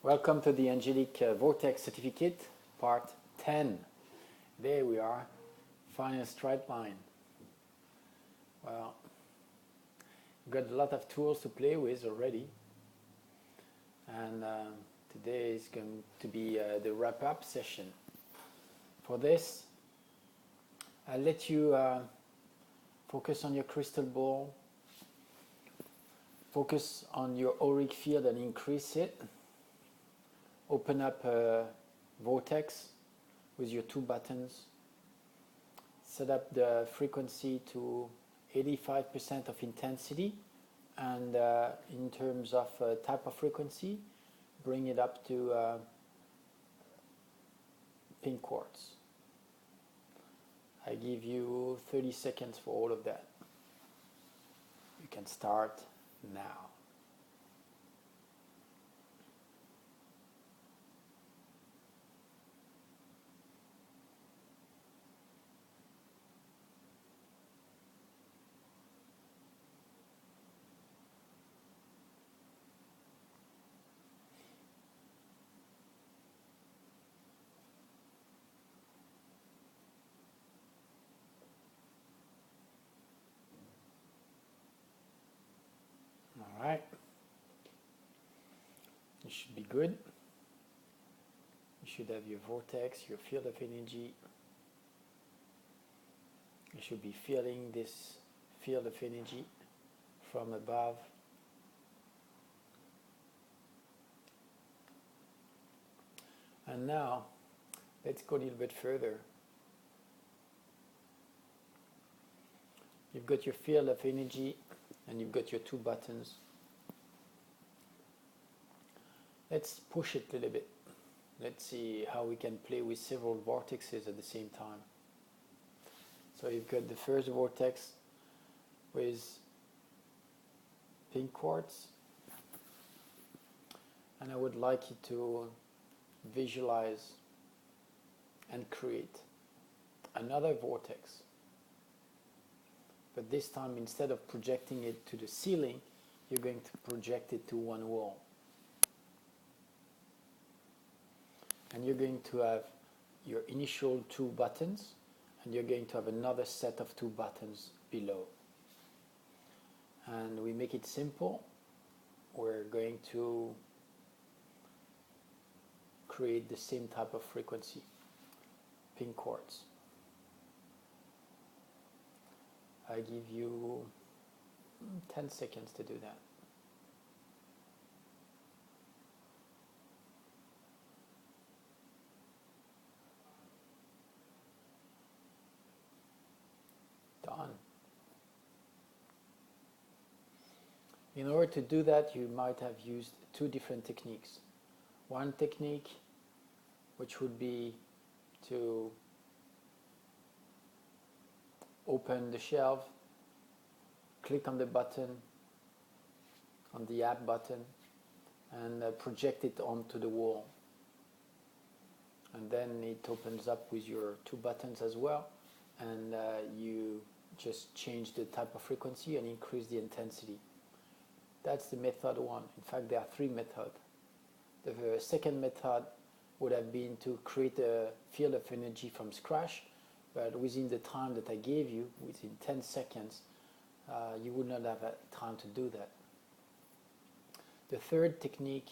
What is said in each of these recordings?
Welcome to the Angelic Vortex Certificate, part 10. There we are, final straight line. Well, we've got a lot of tools to play with already. And today is going to be the wrap-up session. For this, I'll let you focus on your crystal ball, focus on your auric field and increase it. Open up Vortex with your two buttons. Set up the frequency to 85% of intensity, and in terms of type of frequency, bring it up to pink quartz. I give you 30 seconds for all of that. You can start now. All right, you should be good. You should have your vortex, your field of energy. You should be feeling this field of energy from above. And now, let's go a little bit further. You've got your field of energy and you've got your two buttons. Let's push it a little bit. Let's see how we can play with several vortexes at the same time. So you've got the first vortex with pink quartz, and I would like you to visualize and create another vortex. But this time, instead of projecting it to the ceiling, you're going to project it to one wall. And you're going to have your initial two buttons, and you're going to have another set of two buttons below. And we make it simple. We're going to create the same type of frequency, pink quartz. I give you 10 seconds to do that. Done. In order to do that, you might have used two different techniques. One technique, which would be to open the shelf, click on the button, on the app button, and project it onto the wall. And then it opens up with your two buttons as well, and you just change the type of frequency and increase the intensity. That's the method one. In fact, there are three methods. The second method would have been to create a field of energy from scratch, but within the time that I gave you, within 10 seconds, you would not have time to do that. The third technique,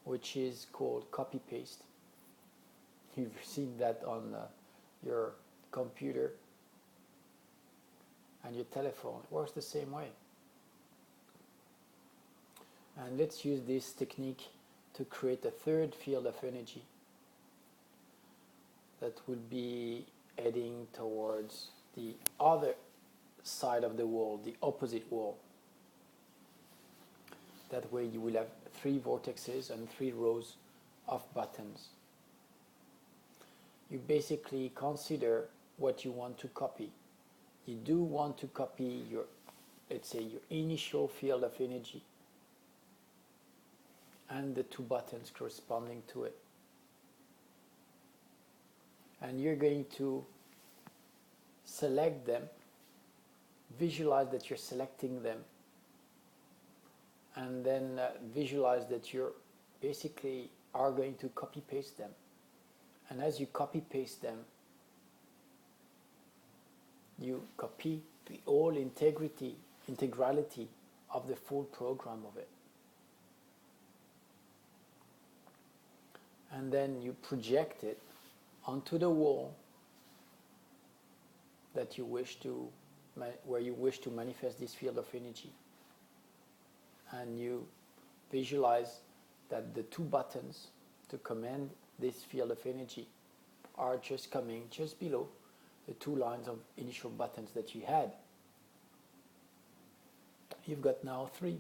which is called copy-paste. You've seen that on your computer and your telephone. It works the same way. And let's use this technique to create a third field of energy that would be heading towards the other side of the wall, the opposite wall. That way you will have three vortexes and three rows of buttons. You basically consider what you want to copy. You do want to copy your, let's say, your initial field of energy and the two buttons corresponding to it. And you're going to select them, visualize that you're selecting them, and then visualize that you're basically are going to copy paste them. And as you copy paste them, you copy the whole integrality of the full program of it. And then you project it onto the wall that you wish to, where you wish to manifest this field of energy. And you visualize that the two buttons to command this field of energy are just coming just below the two lines of initial buttons that you had. You've got now 3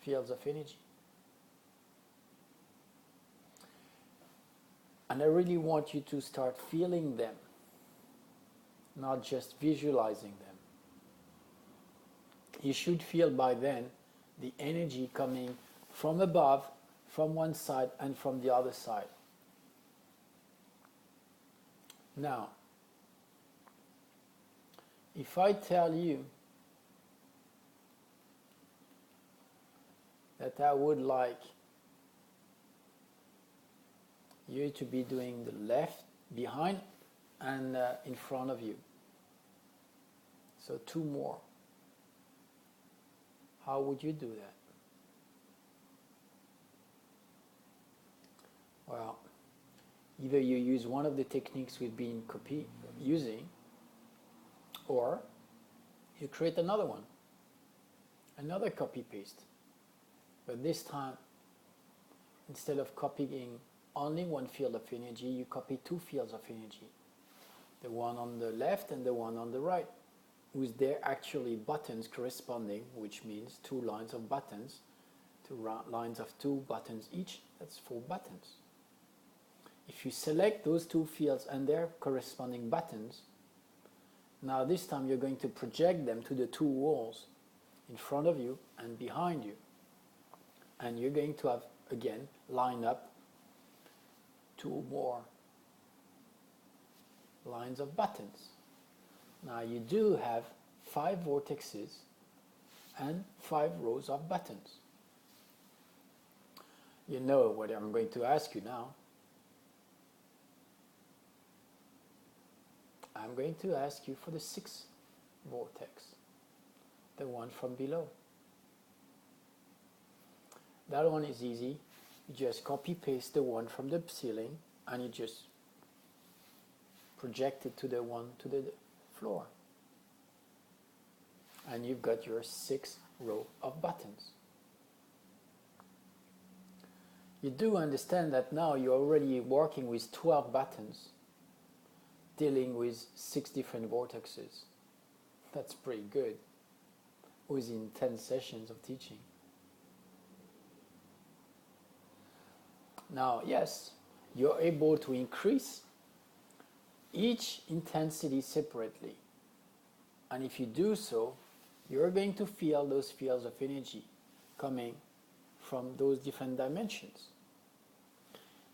fields of energy. And I really want you to start feeling them, not just visualizing them. You should feel by then the energy coming from above, from one side and from the other side. Now, if I tell you that I would like you to be doing the left behind and in front of you, so 2 more, how would you do that? Well, either you use one of the techniques we've been using, or you create another one, another copy-paste. But this time, instead of copying only one field of energy, you copy 2 fields of energy. The one on the left and the one on the right, with their actually buttons corresponding, which means 2 lines of buttons, 2 lines of 2 buttons each, that's 4 buttons. If you select those 2 fields and their corresponding buttons, now this time you're going to project them to the 2 walls in front of you and behind you. And you're going to have, again, line up 2 more lines of buttons. Now you do have 5 vortexes and 5 rows of buttons. You know what I'm going to ask you now. I'm going to ask you for the 6th vortex, the one from below. That one is easy. You just copy paste the one from the ceiling and you just project it to the one to the floor. And you've got your 6th row of buttons. You do understand that now you're already working with 12 buttons, dealing with 6 different vortexes. That's pretty good within 10 sessions of teaching. Now, yes, you're able to increase each intensity separately. And if you do so, you're going to feel those fields of energy coming from those different dimensions.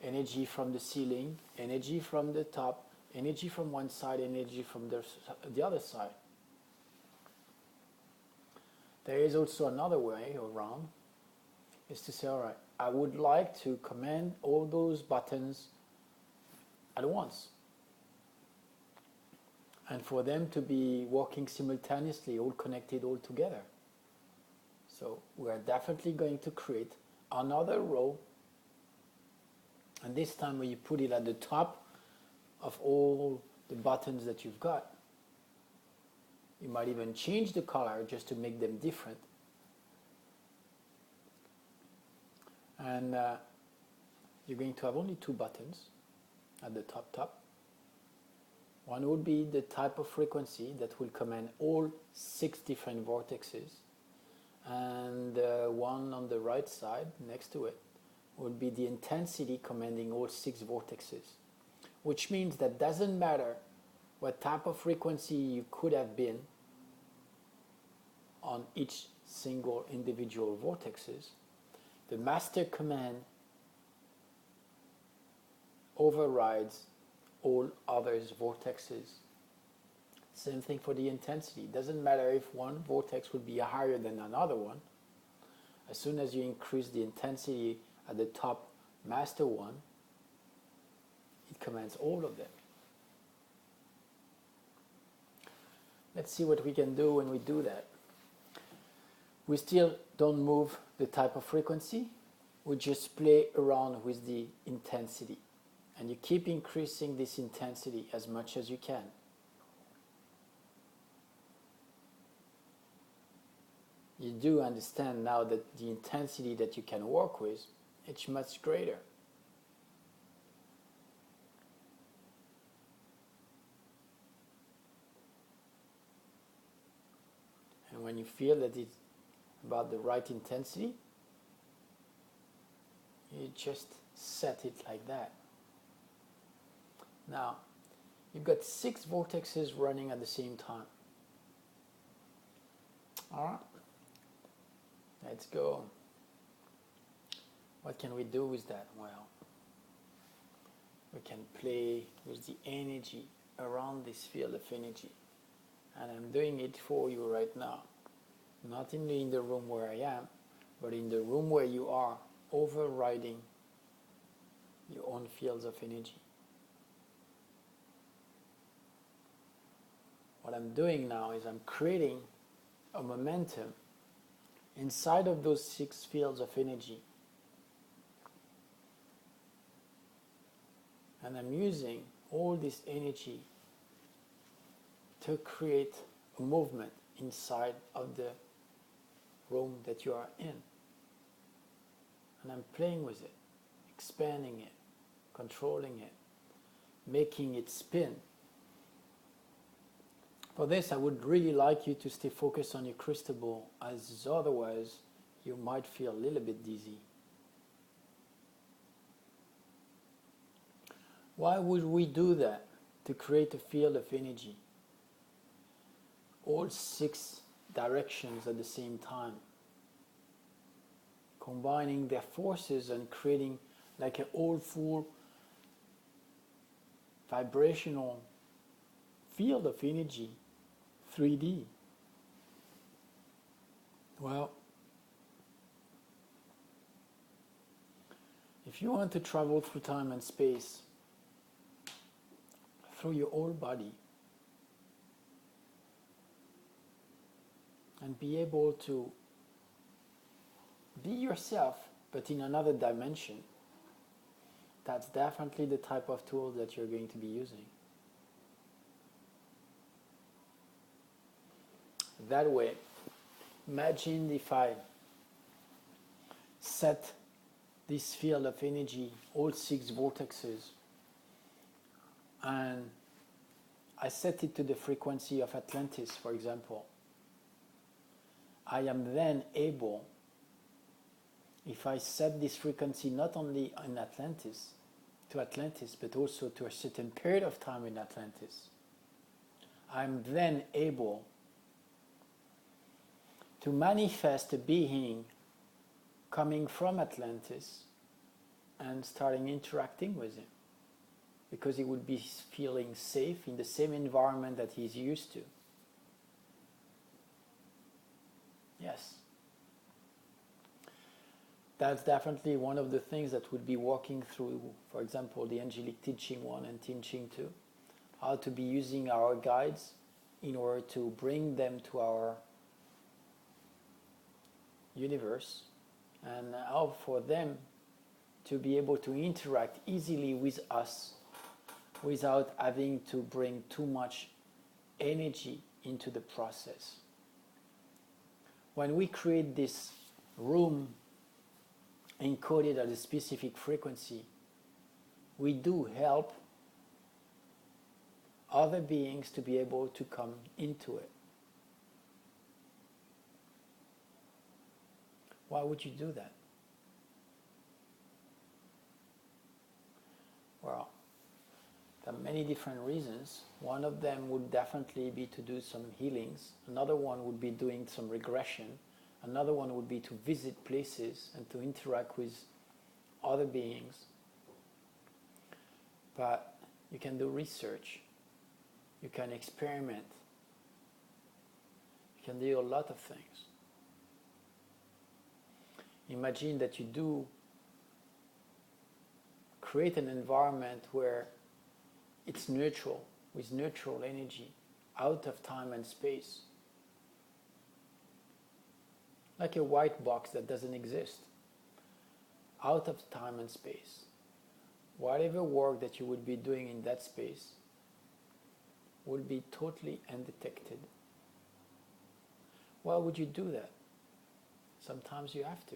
Energy from the ceiling, energy from the top, energy from one side, energy from the other side. There is also another way around, is to say, all right, I would like to command all those buttons at once. And for them to be working simultaneously, all connected, all together. So we're definitely going to create another row. And this time when you put it at the top of all the buttons that you've got, you might even change the color just to make them different. And you're going to have only 2 buttons at the top. One would be the type of frequency that will command all 6 different vortexes, and one on the right side next to it will be the intensity commanding all 6 vortexes, which means that doesn't matter what type of frequency you could have been on each single individual vortexes, the master command overrides all others vortexes. Same thing for the intensity. It doesn't matter if one vortex would be higher than another one. As soon as you increase the intensity at the top master one, it commands all of them. Let's see what we can do when we do that. We still don't move the type of frequency, we just play around with the intensity. And you keep increasing this intensity as much as you can. You do understand now that the intensity that you can work with, it's much greater. And when you feel that it's about the right intensity, you just set it like that. Now, you've got 6 vortexes running at the same time. All right, let's go. What can we do with that? Well, we can play with the energy around this field of energy. And I'm doing it for you right now. Not only in the room where I am, but in the room where you are, overriding your own fields of energy. What I'm doing now is I'm creating a momentum inside of those 6 fields of energy. And I'm using all this energy to create a movement inside of the room that you are in. And I'm playing with it, expanding it, controlling it, making it spin. For this, I would really like you to stay focused on your crystal ball, as otherwise you might feel a little bit dizzy. Why would we do that? To create a field of energy. All 6 directions at the same time. Combining their forces and creating like an all full vibrational field of energy, 3D. Well, if you want to travel through time and space, through your whole body, and be able to be yourself, but in another dimension, that's definitely the type of tool that you're going to be using. That way, imagine if I set this field of energy, all 6 vortexes, and I set it to the frequency of Atlantis, for example. I am then able, if I set this frequency not only in Atlantis, but also to a certain period of time in Atlantis, I'm then able to manifest a being coming from Atlantis and starting interacting with him, because he would be feeling safe in the same environment that he's used to. Yes. That's definitely one of the things that would be walking through, for example, the Angelic Teaching 1 and Teaching 2, how to be using our guides in order to bring them to our universe, and how for them to be able to interact easily with us without having to bring too much energy into the process. When we create this room encoded at a specific frequency, we do help other beings to be able to come into it. Why would you do that? Well, there are many different reasons. One of them would definitely be to do some healings. Another one would be doing some regression. Another one would be to visit places and to interact with other beings. But you can do research. You can experiment. You can do a lot of things. Imagine that you do create an environment where it's neutral, with neutral energy, out of time and space. Like a white box that doesn't exist, out of time and space. Whatever work that you would be doing in that space will be totally undetected. Why would you do that? Sometimes you have to.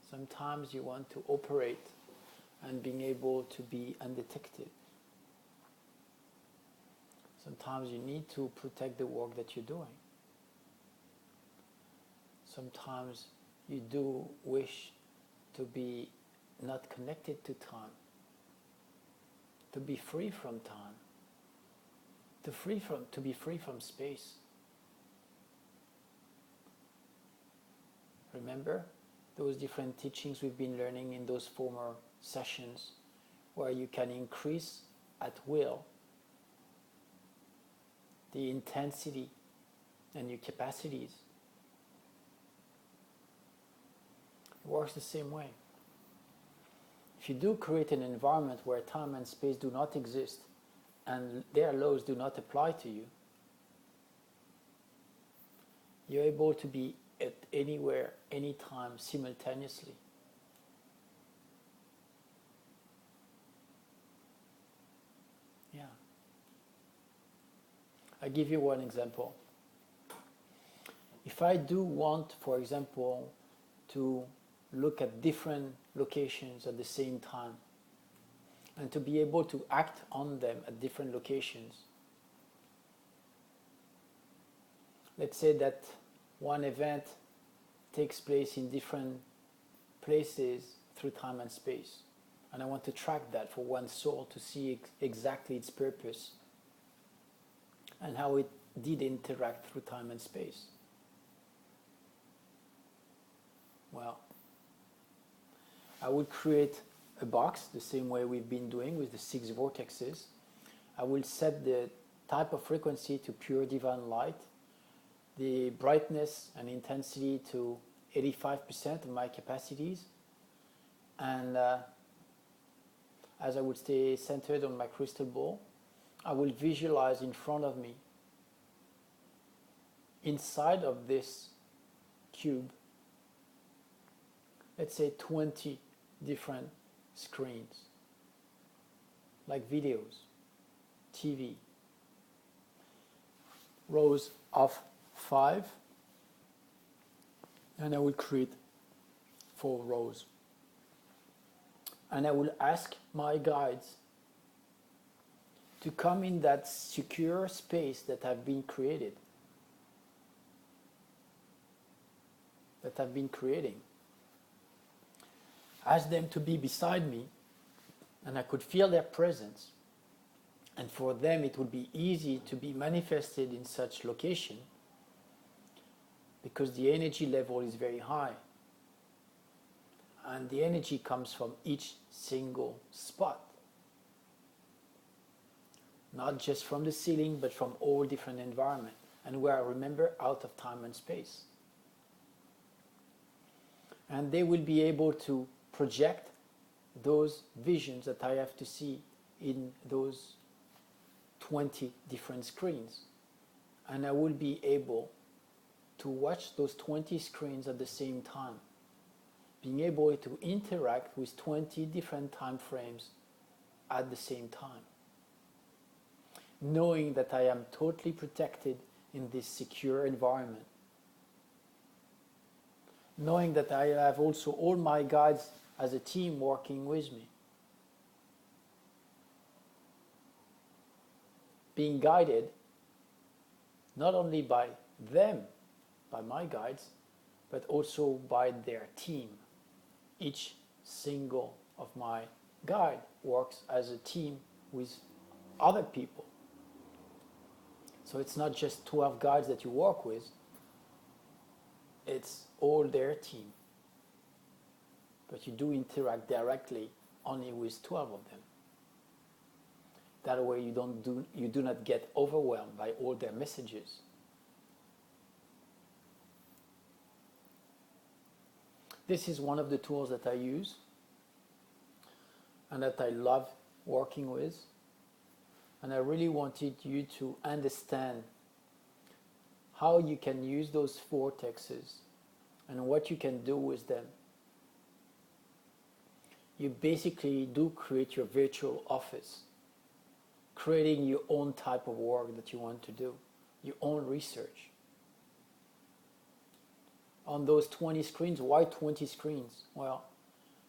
Sometimes you want to operate and being able to be undetected. Sometimes you need to protect the work that you're doing. Sometimes you do wish to be not connected to time, to be free from time, to be free from space. Remember those different teachings we've been learning in those former sessions where you can increase at will the intensity and your capacities. It works the same way. If you do create an environment where time and space do not exist and their laws do not apply to you, you're able to be at anywhere, anytime, simultaneously. Yeah. I'll give you one example. If I do want, for example, to look at different locations at the same time and to be able to act on them at different locations, let's say that one event takes place in different places through time and space, and I want to track that for one soul to see exactly its purpose and how it did interact through time and space. Well, I would create a box the same way we've been doing with the 6 vortexes. I will set the type of frequency to pure divine light, the brightness and intensity to 85% of my capacities, and as I would stay centered on my crystal ball, I will visualize in front of me, inside of this cube, let's say 20 different screens, like videos, TV, rows of 5, and I will create 4 rows. And I will ask my guides to come in that secure space that I've been created, that I've been creating. Ask them to be beside me, and I could feel their presence. And for them it would be easy to be manifested in such location because the energy level is very high. And the energy comes from each single spot. Not just from the ceiling, but from all different environments. And we are, remember, out of time and space. And they will be able to project those visions that I have to see in those 20 different screens. And I will be able to watch those 20 screens at the same time, being able to interact with 20 different time frames at the same time, knowing that I am totally protected in this secure environment, knowing that I have also all my guides as a team working with me, being guided not only by them, by my guides, but also by their team. Each single of my guide works as a team with other people. So it's not just 12 guides that you work with, it's all their team. But you do interact directly only with 12 of them. That way you do not get overwhelmed by all their messages. This is one of the tools that I use and that I love working with. And I really wanted you to understand how you can use those vortexes and what you can do with them. You basically do create your virtual office, creating your own type of work that you want to do, your own research. On those 20 screens, why 20 screens? Well,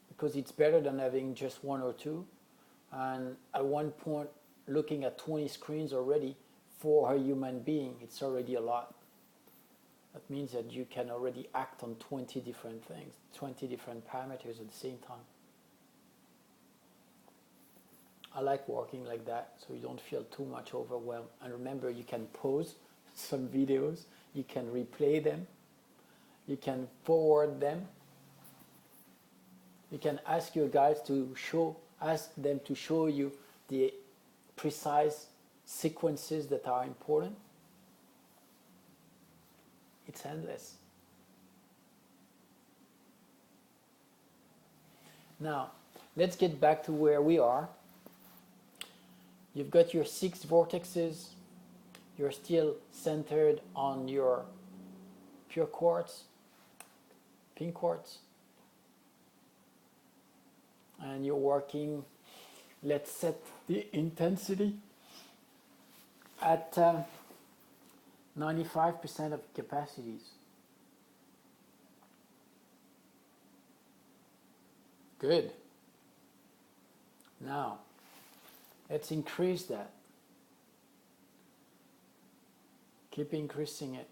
because it's better than having just one or two. And at one point, looking at 20 screens already for a human being, it's already a lot. That means that you can already act on 20 different things, 20 different parameters at the same time. I like working like that so you don't feel too much overwhelmed. And remember, you can pause some videos, you can replay them, you can forward them, you can ask your guys to ask them to show you the precise sequences that are important. It's endless. Now, let's get back to where we are. You've got your 6 vortexes. You're still centered on your pure quartz, pink quartz. And you're working, let's set the intensity at 95% of capacities. Good. Now, let's increase that. Keep increasing it.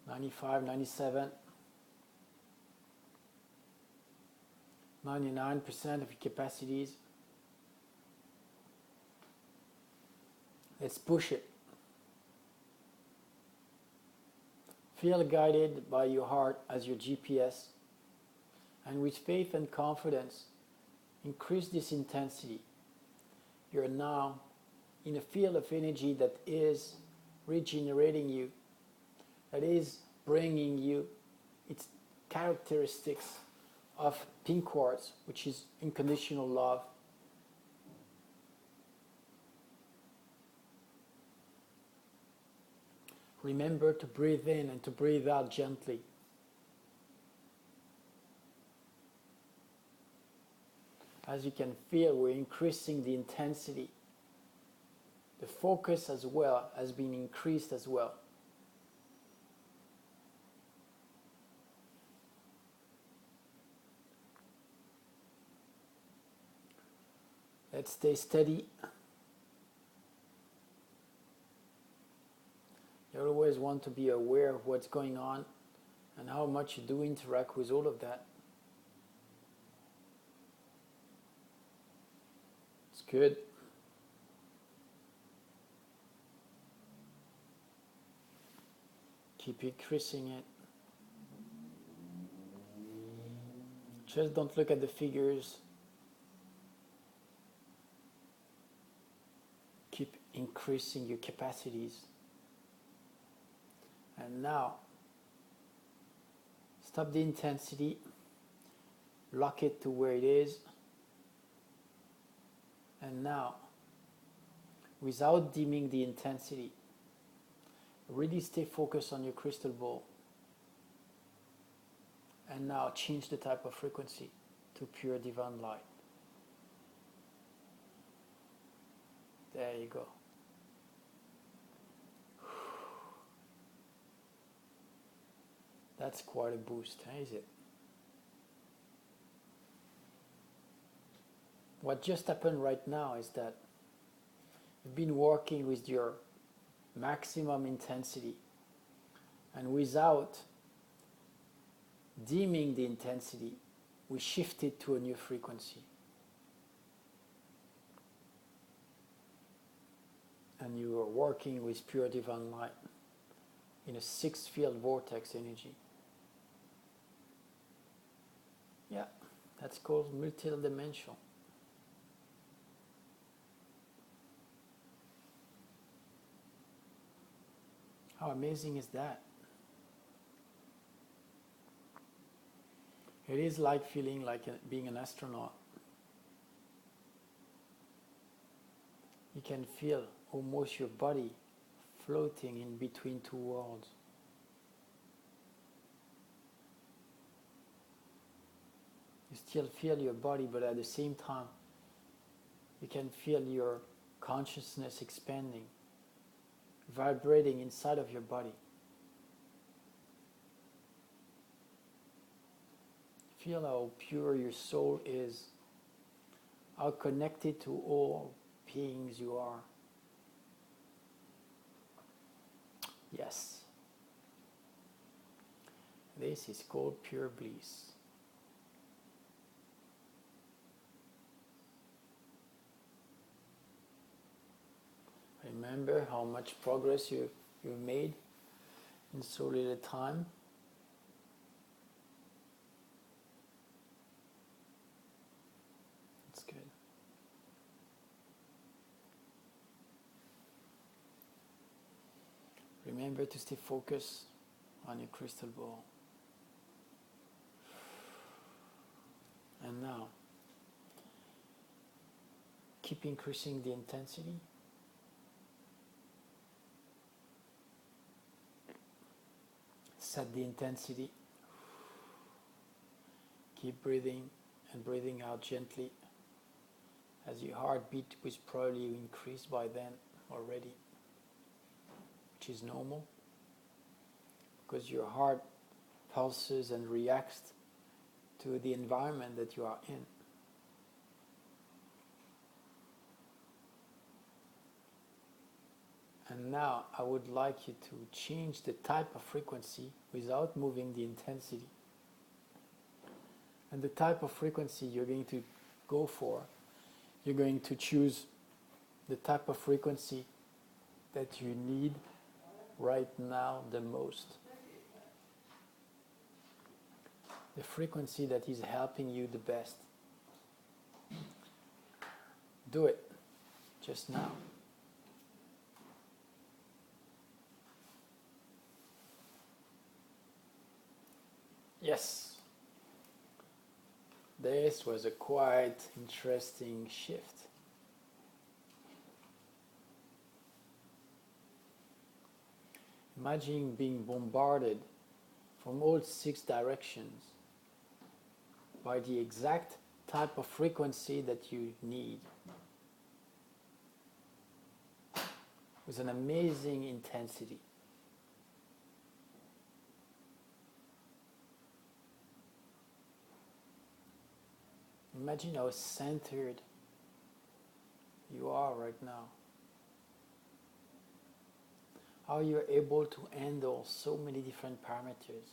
95, 97, 99% of your capacities. Let's push it. Feel guided by your heart as your GPS, and with faith and confidence, increase this intensity. You're now in a field of energy that is regenerating you, that is bringing you its characteristics of pink quartz, which is unconditional love. Remember to breathe in and to breathe out gently. As you can feel, we're increasing the intensity. The focus as well has been increased as well. Let's stay steady. You always want to be aware of what's going on and how much you do interact with all of that. It's good. Keep increasing it. Just don't look at the figures. Keep increasing your capacities. And now, stop the intensity, lock it to where it is, and now, without dimming the intensity, really stay focused on your crystal ball. And now change the type of frequency to pure divine light. There you go. That's quite a boost, is it? What just happened right now is that you've been working with your maximum intensity, and without dimming the intensity, we shifted to a new frequency. And you are working with pure divine light in a 6-field vortex energy. Yeah, that's called multidimensional. How amazing is that? It is like feeling like being an astronaut. You can feel almost your body floating in between two worlds. You still feel your body, but at the same time, you can feel your consciousness expanding, vibrating inside of your body. Feel how pure your soul is, how connected to all beings you are. Yes, this is called pure bliss. Remember how much progress you've made in so little time. That's good. Remember to stay focused on your crystal ball. And now, keep increasing the intensity. Set the intensity. Keep breathing and breathing out gently, as your heartbeat was probably increased by then already, which is normal because your heart pulses and reacts to the environment that you are in. And now I would like you to change the type of frequency without moving the intensity. And the type of frequency you're going to go for, you're going to choose the type of frequency that you need right now the most. The frequency that is helping you the best. Do it just now. Yes, this was a quite interesting shift. Imagine being bombarded from all 6 directions by the exact type of frequency that you need, with an amazing intensity. Imagine how centered you are right now. How you're able to handle so many different parameters.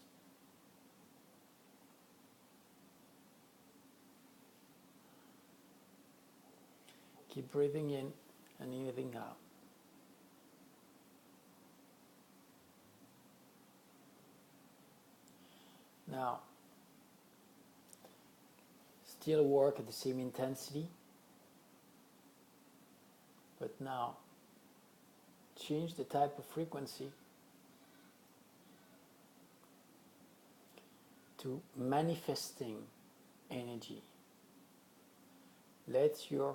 Keep breathing in and breathing out. Now, still work at the same intensity, but now change the type of frequency to manifesting energy. Let your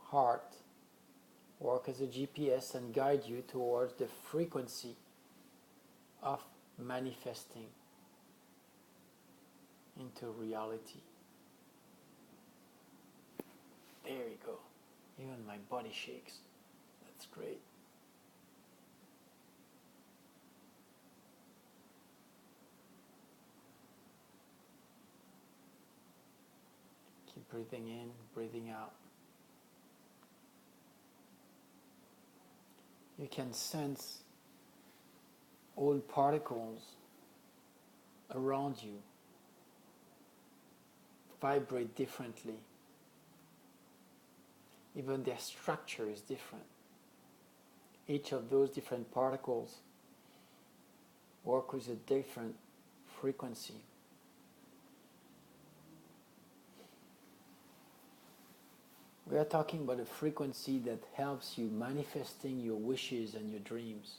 heart work as a GPS and guide you towards the frequency of manifesting into reality. There you go. Even my body shakes. That's great. Keep breathing in, breathing out. You can sense all particles around you vibrate differently. Even their structure is different. Each of those different particles work with a different frequency. We are talking about a frequency that helps you manifesting your wishes and your dreams.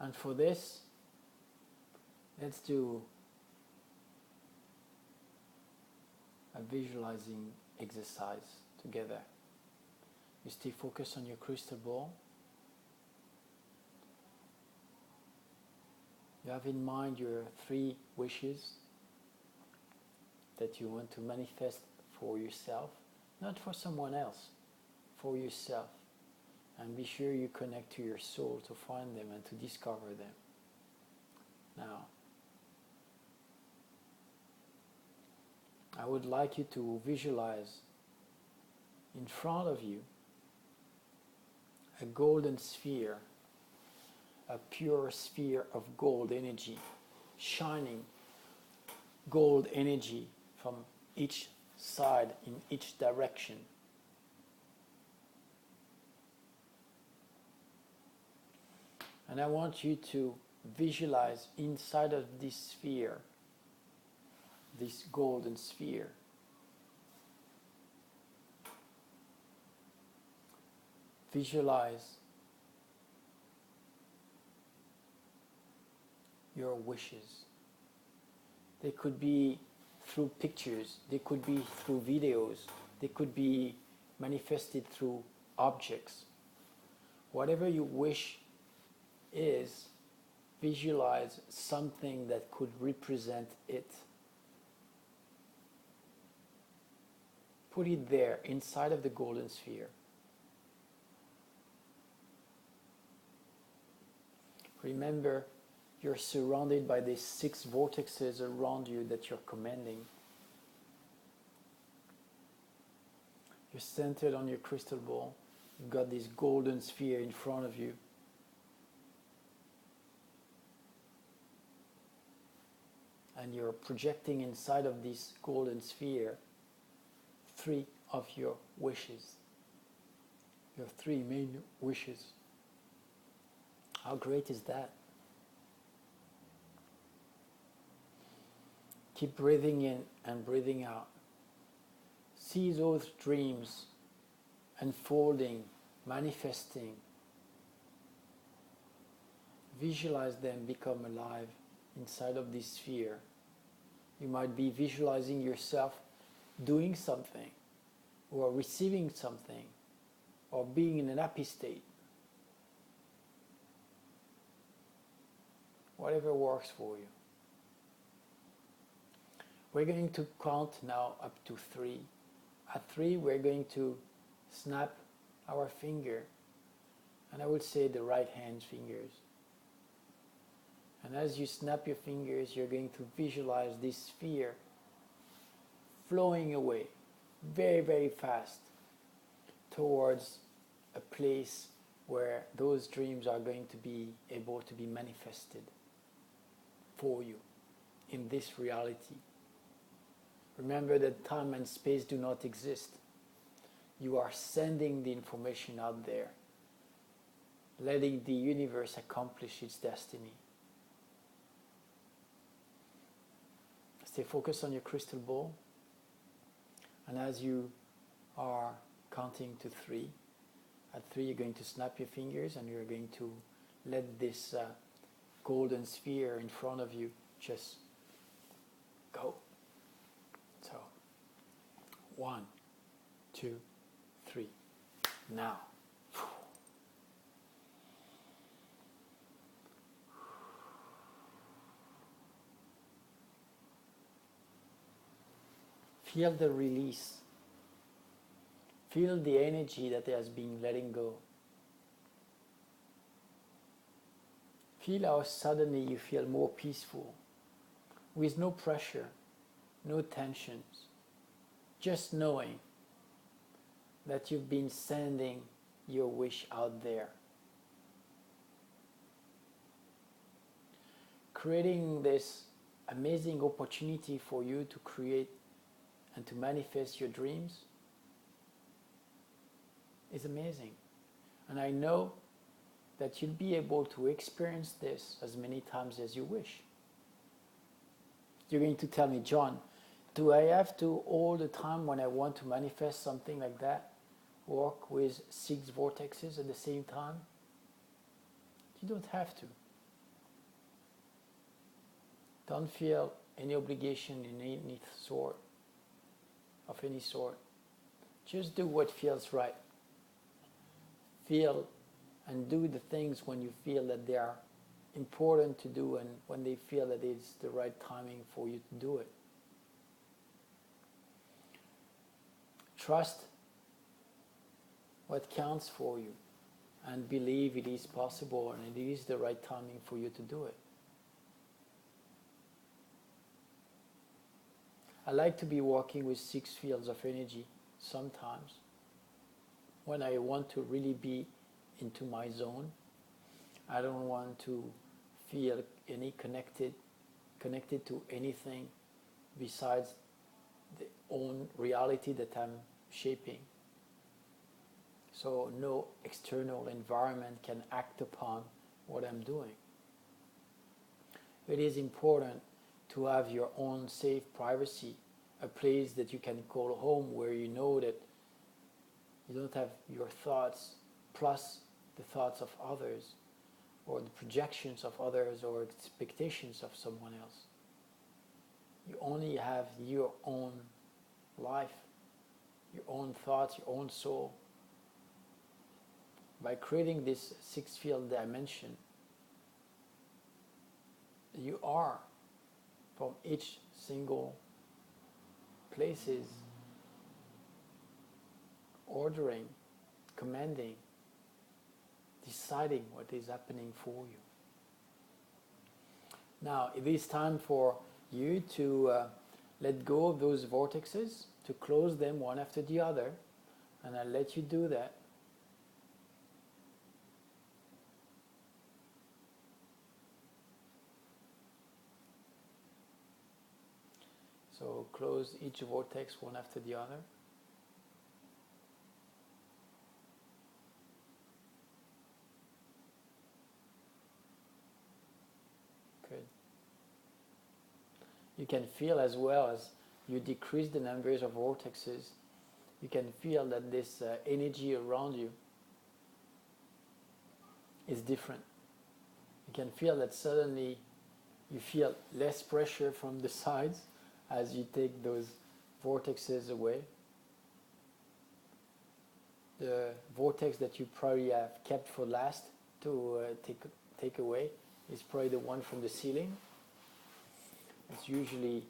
And for this, Let's do a visualizing exercise together. You stay focused on your crystal ball. You have in mind your 3 wishes that you want to manifest for yourself, not for someone else, for yourself. And be sure you connect to your soul to find them and to discover them. Now, I would like you to visualize in front of you a golden sphere, a pure sphere of gold energy, shining gold energy from each side in each direction. And I want you to visualize inside of this sphere, this golden sphere, visualize your wishes. They could be through pictures, they could be through videos, they could be manifested through objects. Whatever you wish is, visualize something that could represent it. Put it there inside of the golden sphere. Remember, you're surrounded by these 6 vortexes around you that you're commanding. You're centered on your crystal ball. You've got this golden sphere in front of you. And you're projecting inside of this golden sphere 3 of your wishes. Your 3 main wishes. How great is that? Keep breathing in and breathing out. See those dreams unfolding, manifesting. Visualize them become alive inside of this sphere. You might be visualizing yourself doing something, or receiving something, or being in an happy state. Whatever works for you. We're going to count now up to 3. At 3, we're going to snap our finger, and I would say the right hand fingers. And as you snap your fingers, you're going to visualize this sphere flowing away very, very fast towards a place where those dreams are going to be able to be manifested for you in this reality. Remember that time and space do not exist. You are sending the information out there, letting the universe accomplish its destiny. Stay focused on your crystal ball, and as you are counting to 3, at 3 you're going to snap your fingers and you're going to let this golden sphere in front of you just go. So, 1, 2, 3, now. Feel the release. Feel the energy that has been letting go. Feel how suddenly you feel more peaceful, with no pressure, no tensions, just knowing that you've been sending your wish out there. Creating this amazing opportunity for you to create and to manifest your dreams is amazing. And I know that you'll be able to experience this as many times as you wish. You're going to tell me, John, do I have to all the time when I want to manifest something like that work with 6 vortexes at the same time? You don't have to. Don't feel any obligation in any sort, of any sort. Just do what feels right. Feel and do the things when you feel that they are important to do and when they feel that it's the right timing for you to do it. Trust what counts for you and believe it is possible and it is the right timing for you to do it. I like to be working with 6 fields of energy sometimes when I want to really be into my zone. I don't want to feel any connected to anything besides the own reality that I'm shaping. So no external environment can act upon what I'm doing. It is important to have your own safe privacy, a place that you can call home where you know that you don't have your thoughts plus the thoughts of others or the projections of others or expectations of someone else. You only have your own life, your own thoughts, your own soul. By creating this 6-field dimension, you are from each single places ordering, commanding, deciding what is happening for you. Now, it is time for you to let go of those vortexes, to close them one after the other, and I'll let you do that. So close each vortex one after the other. Good. You can feel as well as you decrease the numbers of vortexes, you can feel that this energy around you is different. You can feel that suddenly you feel less pressure from the sides as you take those vortexes away. The vortex that you probably have kept for last to take away is probably the one from the ceiling. It's usually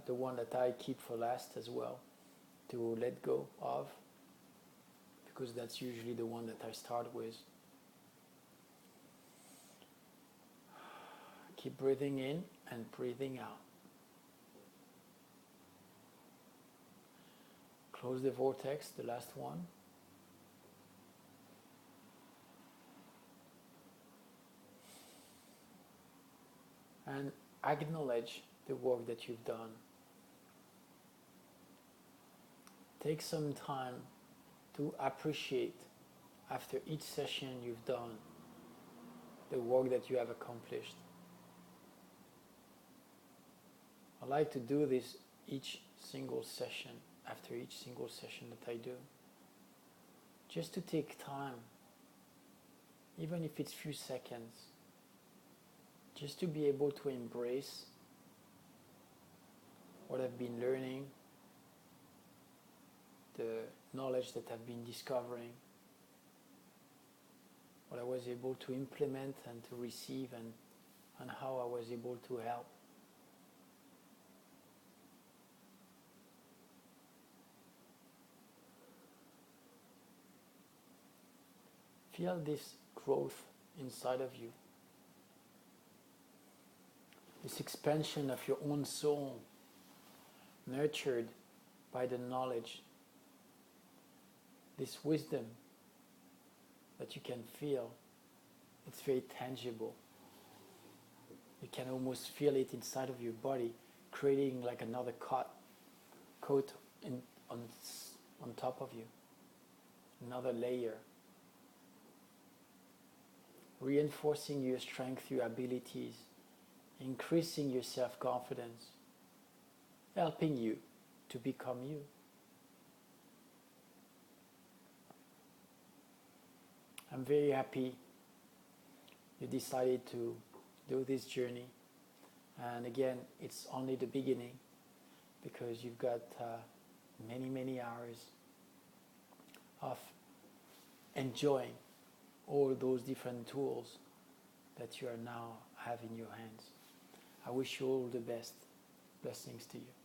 the one that I keep for last as well to let go of, because that's usually the one that I start with. Keep breathing in and breathing out. Close the vortex, the last one. And acknowledge the work that you've done. Take some time to appreciate, after each session you've done, the work that you have accomplished. I like to do this each single session, after each single session that I do. Just to take time, even if it's few seconds, just to be able to embrace what I've been learning, the knowledge that I've been discovering, what I was able to implement and to receive, and how I was able to help. Feel this growth inside of you, this expansion of your own soul, nurtured by the knowledge, this wisdom that you can feel. It's very tangible. You can almost feel it inside of your body, creating like another coat on top of you, another layer, reinforcing your strength, your abilities, increasing your self-confidence, helping you to become you. I'm very happy you decided to do this journey. And again, it's only the beginning, because you've got many hours of enjoying all those different tools that you are now have in your hands. I wish you all the best. Blessings to you.